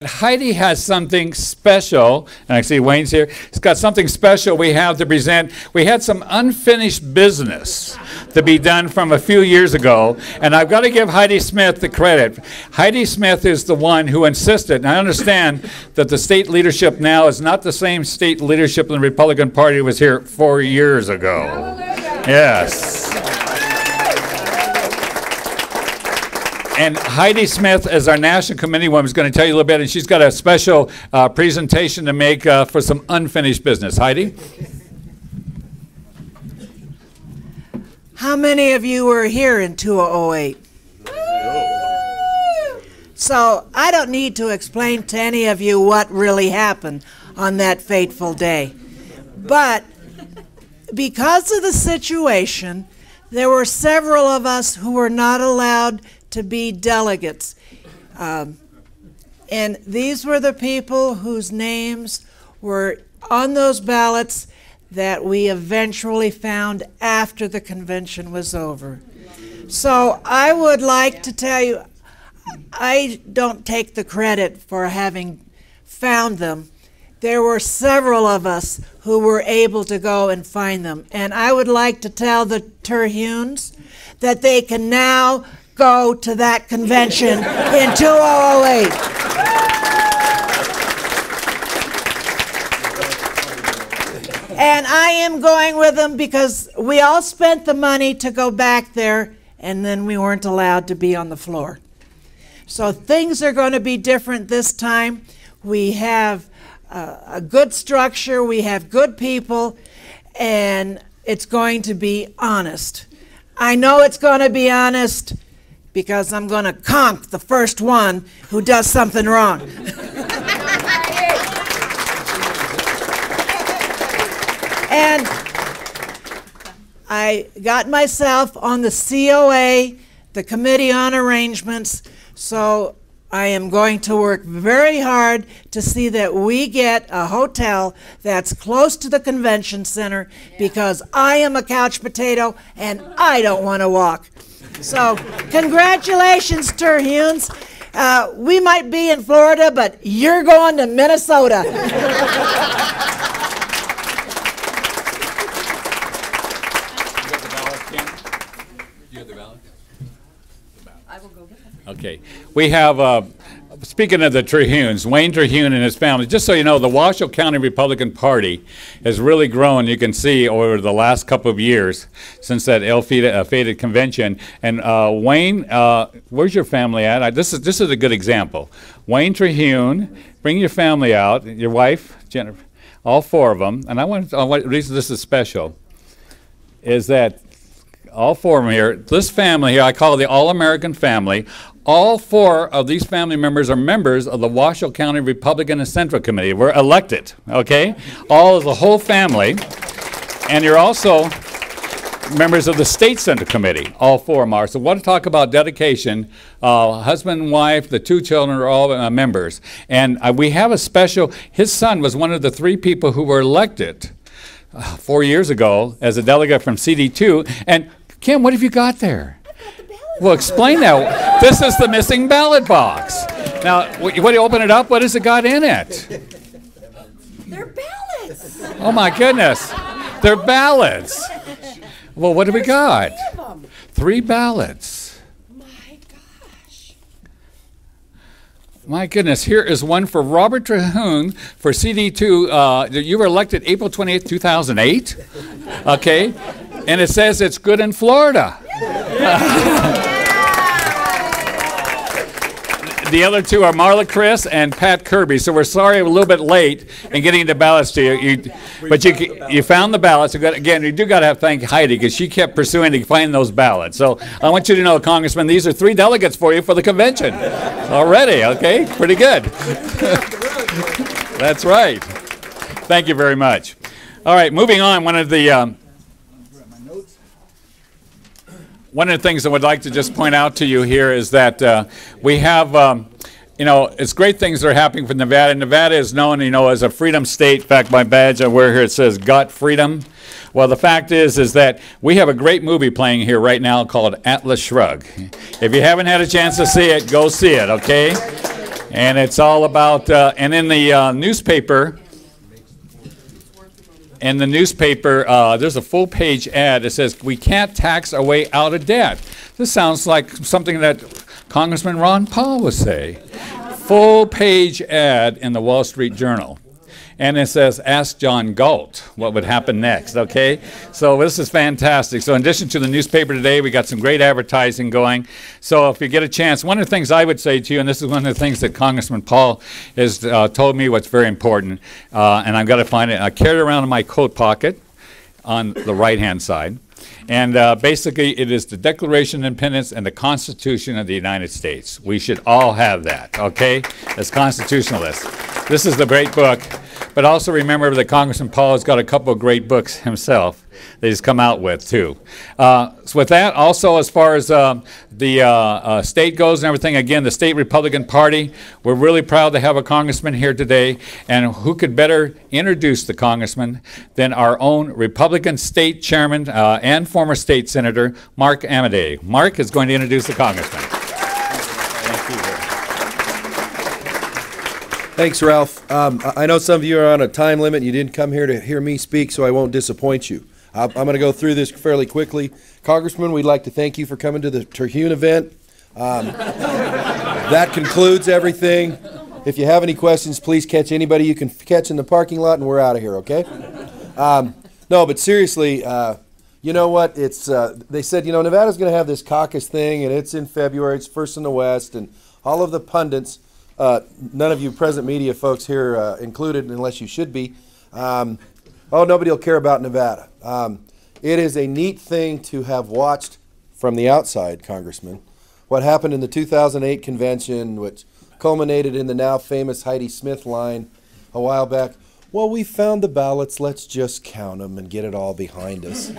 Heidi has something special, and I see Wayne's here. He's got something special we have to present. We had some unfinished business to be done from a few years ago, and I've got to give Heidi Smith the credit. Heidi Smith is the one who insisted, and I understand that the state leadership now is not the same state leadership in the Republican Party that was here 4 years ago. Yes. And Heidi Smith, as our National Committee woman, is going to tell you a little bit, and she's got a special presentation to make for some unfinished business. Heidi? How many of you were here in 2008? So I don't need to explain to any of you what really happened on that fateful day. But because of the situation, there were several of us who were not allowed to be delegates. And these were the people whose names were on those ballots that we eventually found after the convention was over. So I would like to tell you, I don't take the credit for having found them. There were several of us who were able to go and find them. And I would like to tell the Terhunes that they can now go to that convention in 2008. And I am going with them because we all spent the money to go back there, and then we weren't allowed to be on the floor. So things are going to be different this time. We have a good structure, we have good people, and it's going to be honest. I know it's going to be honest because I'm going to conk the first one who does something wrong. And I got myself on the COA, the Committee on Arrangements, so I am going to work very hard to see that we get a hotel that's close to the convention center because I am a couch potato and I don't want to walk. So congratulations, Terhunes. We might be in Florida, but you're going to Minnesota. Okay, we have, speaking of the Terhunes, Wayne Terhune and his family, just so you know, the Washoe County Republican Party has really grown, you can see, over the last couple of years since that ill-fated convention. And Wayne, where's your family at? This is a good example. Wayne Terhune, bring your family out, your wife, Jennifer, all four of them. And the reason this is special is that all four of them here, this family here, I call it the All-American family. All four of these family members are members of the Washoe County Republican and Central Committee. We're elected, okay? All of the whole family. And you're also members of the State Central Committee. All four of them are. So I want to talk about dedication. Husband and wife, the two children are all members. And we have a special, his son was one of the three people who were elected 4 years ago as a delegate from CD2. And Kim, what have you got there? Well, explain that. This is the missing ballot box. Now, when you open it up, what has it got in it? They're ballots. Oh, my goodness. They're ballots. Well, what do we got? 3 ballots. My gosh. My goodness. Here is one for Robert Terhune for CD2. You were elected April 28, 2008. Okay. And it says it's good in Florida. The other two are Marla Chris and Pat Kirby. So we're sorry we're a little bit late in getting the ballots to you. But you found the ballots. Again, you do got to thank Heidi because she kept pursuing to find those ballots. So I want you to know, Congressman, these are 3 delegates for you for the convention already. Okay, pretty good. That's right. Thank you very much. All right, moving on. One of the things I would like to just point out to you here is that we have, it's great things that are happening for Nevada. Nevada is known, as a freedom state. In fact, my badge I wear here, it says "Got Freedom." Well, the fact is that we have a great movie playing here right now called Atlas Shrugged. If you haven't had a chance to see it, go see it, okay? And it's all about, and in the newspaper, there's a full-page ad that says, "We can't tax our way out of debt." This sounds like something that Congressman Ron Paul would say. Full-page ad in the Wall Street Journal. And it says, "Ask John Galt what would happen next," okay? So this is fantastic. So in addition to the newspaper today, we got some great advertising going. So if you get a chance, one of the things I would say to you, and this is one of the things that Congressman Paul has told me what's very important, and I've got to find it. I carry it around in my coat pocket on the right-hand side. And basically, it is the Declaration of Independence and the Constitution of the United States. We should all have that, okay, as constitutionalists. This is the great book. But also remember that Congressman Paul has got a couple of great books himself that he's come out with, too. So with that, also as far as the state goes and everything, again, the State Republican Party, we're really proud to have a congressman here today. And who could better introduce the congressman than our own Republican State Chairman and former State Senator, Mark Amadei. Mark is going to introduce the congressman. Thanks, Ralph. I know some of you are on a time limit. You didn't come here to hear me speak, so I won't disappoint you. I'm going to go through this fairly quickly. Congressman, we'd like to thank you for coming to the Terhune event. That concludes everything. If you have any questions, please catch anybody you can catch in the parking lot, and we're out of here, okay? No, but seriously, you know what? They said, Nevada's going to have this caucus thing, and it's in February. It's first in the West, and all of the pundits, none of you present media folks here included, unless you should be. Nobody will care about Nevada. It is a neat thing to have watched from the outside, Congressman, what happened in the 2008 convention, which culminated in the now famous Heidi Smith line a while back. Well, we found the ballots, let's just count them and get it all behind us.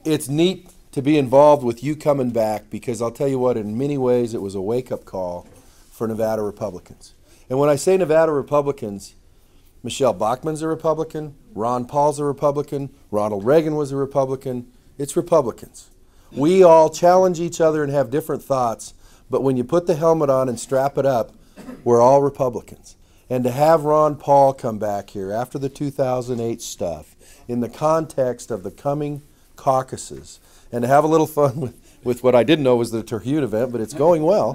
It's neat to be involved with you coming back, because I'll tell you what, in many ways it was a wake-up call for Nevada Republicans. And when I say Nevada Republicans, Michelle Bachmann's a Republican, Ron Paul's a Republican, Ronald Reagan was a Republican. It's Republicans. We all challenge each other and have different thoughts, but when you put the helmet on and strap it up, we're all Republicans. And to have Ron Paul come back here after the 2008 stuff, in the context of the coming caucuses, and to have a little fun with what I didn't know was the Terhune event, but it's going well.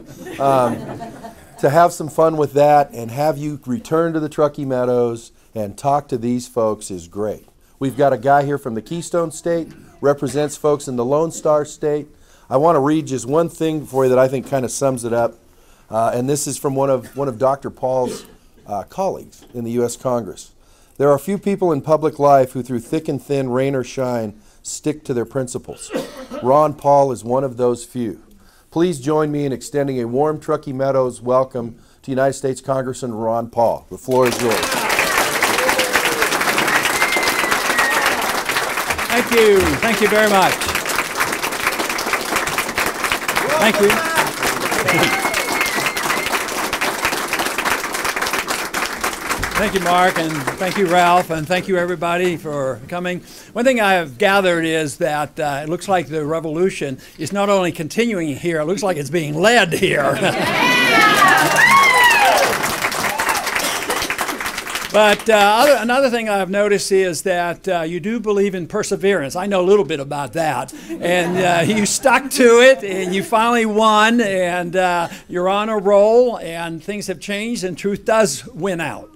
To have some fun with that and have you return to the Truckee Meadows and talk to these folks is great. We've got a guy here from the Keystone State, represents folks in the Lone Star State. I want to read just one thing for you that I think kind of sums it up. And this is from one of Dr. Paul's colleagues in the U.S. Congress. There are few people in public life who through thick and thin, rain or shine, stick to their principles. Ron Paul is one of those few. Please join me in extending a warm Truckee Meadows welcome to United States Congressman Ron Paul. The floor is yours. Thank you. Thank you very much. Thank you. Thank you, Mark, and thank you, Ralph, and thank you, everybody, for coming. One thing I have gathered is that it looks like the revolution is not only continuing here, it looks like it's being led here. But another thing I've noticed is that you do believe in perseverance. I know a little bit about that. And you stuck to it, and you finally won, and you're on a roll, and things have changed, and truth does win out.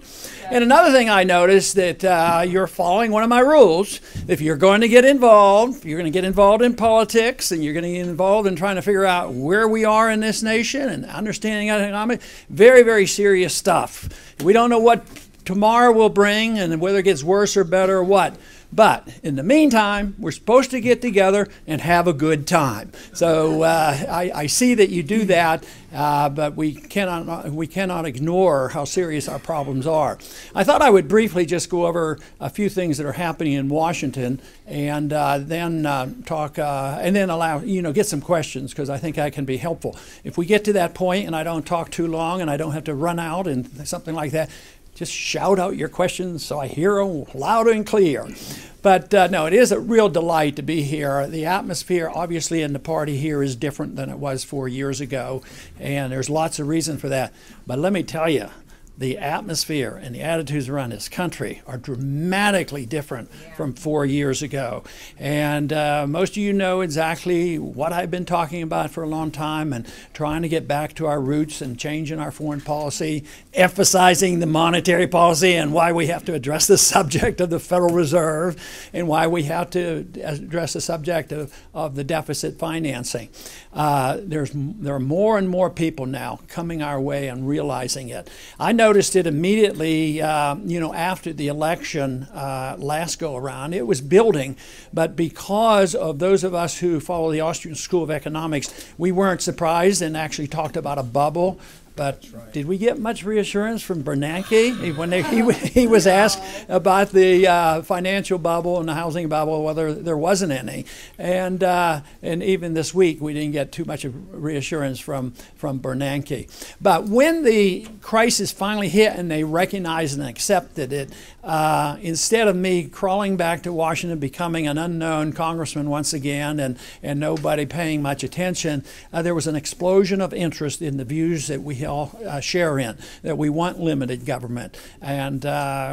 And another thing I noticed that you're following one of my rules. If you're going to get involved, you're going to get involved in politics, and you're going to get involved in trying to figure out where we are in this nation and understanding economic, very, very serious stuff. We don't know what tomorrow will bring and whether it gets worse or better or what. But in the meantime, we're supposed to get together and have a good time. So I see that you do that, but we cannot ignore how serious our problems are. I thought I would briefly just go over a few things that are happening in Washington, and then talk, and then allow get some questions, because I think I can be helpful. If we get to that point and I don't talk too long and I don't have to run out and something like that, just shout out your questions so I hear them loud and clear. But no, it is a real delight to be here. The atmosphere, obviously, in the party here is different than it was 4 years ago, and there's lots of reason for that. But let me tell you, the atmosphere and the attitudes around this country are dramatically different from 4 years ago. And most of you know exactly what I've been talking about for a long time, and trying to get back to our roots and changing our foreign policy, emphasizing the monetary policy and why we have to address the subject of the Federal Reserve and why we have to address the subject of the deficit financing. There are more and more people now coming our way and realizing it. I noticed it immediately, after the election last go around. It was building, but because of those of us who follow the Austrian School of Economics, we weren't surprised and actually talked about a bubble. But did we get much reassurance from Bernanke when he was asked about the financial bubble and the housing bubble, whether there wasn't any? And even this week, we didn't get too much of reassurance from Bernanke. But when the crisis finally hit and they recognized and accepted it, instead of me crawling back to Washington, becoming an unknown congressman once again, and nobody paying much attention, there was an explosion of interest in the views that we all share in, that we want limited government and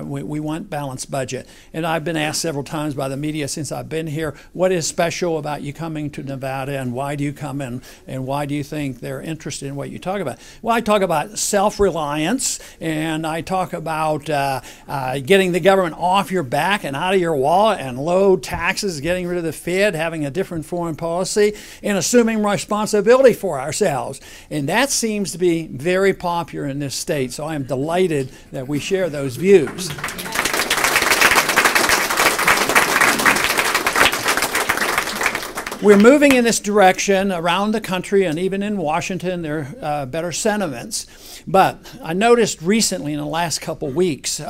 we want balanced budget. And I've been asked several times by the media since I've been here, what is special about you coming to Nevada, and why do you come in, and why do you think they're interested in what you talk about? Well, I talk about self-reliance, and I talk about getting the government off your back and out of your wallet, and low taxes, getting rid of the Fed, having a different foreign policy, and assuming responsibility for ourselves. And that seems to be very popular in this state, so I am delighted that we share those views. We're moving in this direction around the country, and even in Washington there are better sentiments. But I noticed recently in the last couple weeks,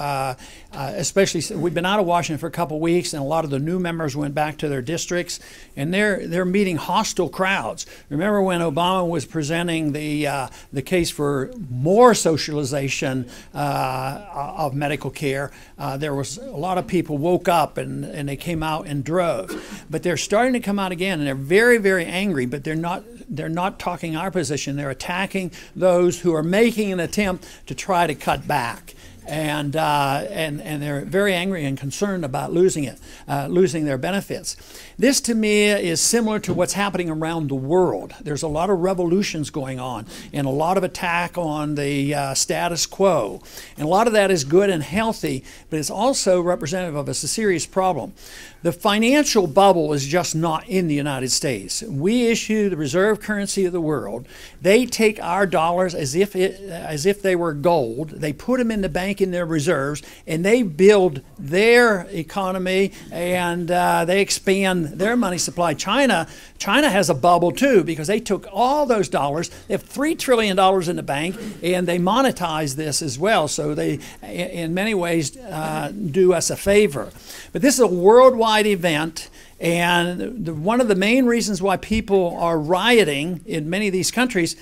especially we've been out of Washington for a couple weeks, and a lot of the new members went back to their districts, and they're meeting hostile crowds. Remember when Obama was presenting the case for more socialization of medical care, there was a lot of people woke up and they came out in droves. But they're starting to come out again, and they're very, very angry, but they're not talking our position. They're attacking those who are making an attempt to try to cut back. And they're very angry and concerned about losing their benefits. This, to me, is similar to what's happening around the world. There's a lot of revolutions going on, and a lot of attack on the status quo. And a lot of that is good and healthy, but it's also representative of a serious problem. The financial bubble is just not in the United States. We issue the reserve currency of the world. They take our dollars as if they were gold. They put them in the bank in their reserves, and they build their economy, and they expand their money supply. China has a bubble too, because they took all those dollars. They have $3 trillion in the bank, and they monetize this as well. So they, in many ways, do us a favor. But this is a worldwide event, and one of the main reasons why people are rioting in many of these countries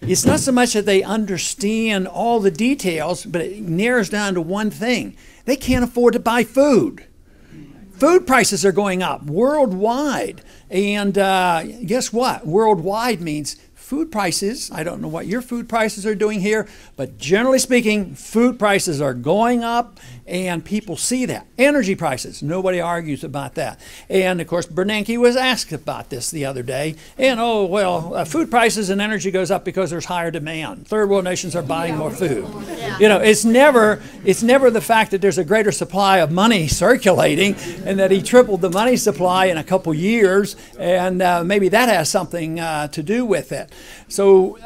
is not so much that they understand all the details, but it narrows down to one thing. They can't afford to buy food. Food prices are going up worldwide. And guess what? Worldwide means food prices. I don't know what your food prices are doing here, but generally speaking, food prices are going up, and people see that. Energy prices, nobody argues about that. And of course, Bernanke was asked about this the other day, and food prices and energy goes up because there's higher demand. Third world nations are buying more food. You know, it's never the fact that there's a greater supply of money circulating, and that he tripled the money supply in a couple years, and maybe that has something to do with it. So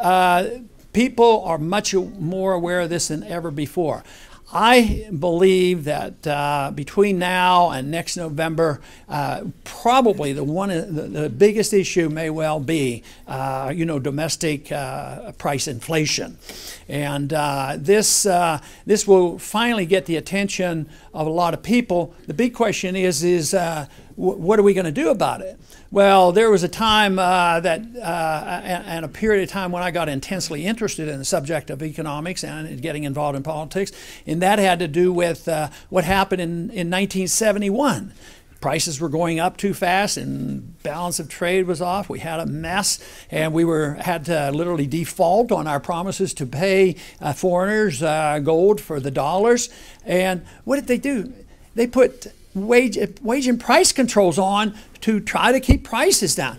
people are much more aware of this than ever before. I believe that between now and next November, probably the biggest issue may well be, domestic price inflation, and this will finally get the attention of a lot of people. The big question is what are we going to do about it? Well, there was a time and a period of time when I got intensely interested in the subject of economics and getting involved in politics, and that had to do with what happened in 1971. Prices were going up too fast and balance of trade was off. We had a mess, and we had to literally default on our promises to pay foreigners gold for the dollars. And what did they do? They put wage and price controls on to try to keep prices down.